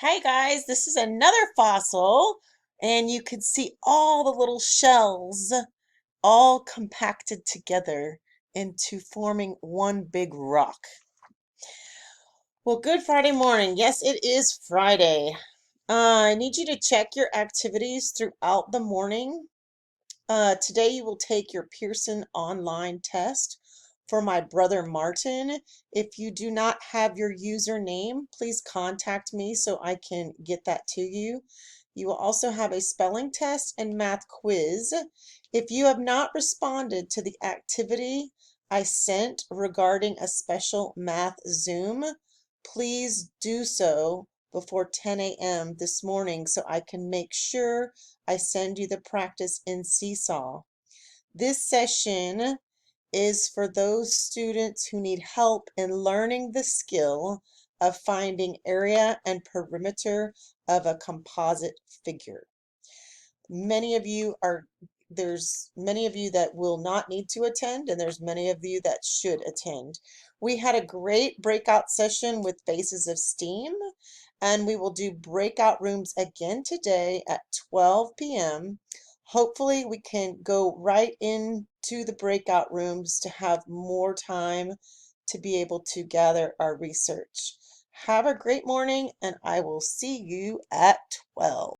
Hey guys, this is another fossil, and you can see all the little shells all compacted together into forming one big rock. Well, good Friday morning. Yes, it is Friday. I need you to check your activities throughout the morning. Today you will take your Pearson online test for my brother Martin. If you do not have your username, please contact me so I can get that to you. You will also have a spelling test and math quiz. If you have not responded to the activity I sent regarding a special math Zoom, please do so before 10 a.m. this morning so I can make sure I send you the practice in Seesaw. This session is for those students who need help in learning the skill of finding area and perimeter of a composite figure. Many of you are There's many of you that will not need to attend, and there's many of you that should attend. We had a great breakout session with Bases of STEAM, and we will do breakout rooms again today at 12 p.m. Hopefully, we can go right into the breakout rooms to have more time to be able to gather our research. Have a great morning, and I will see you at 12.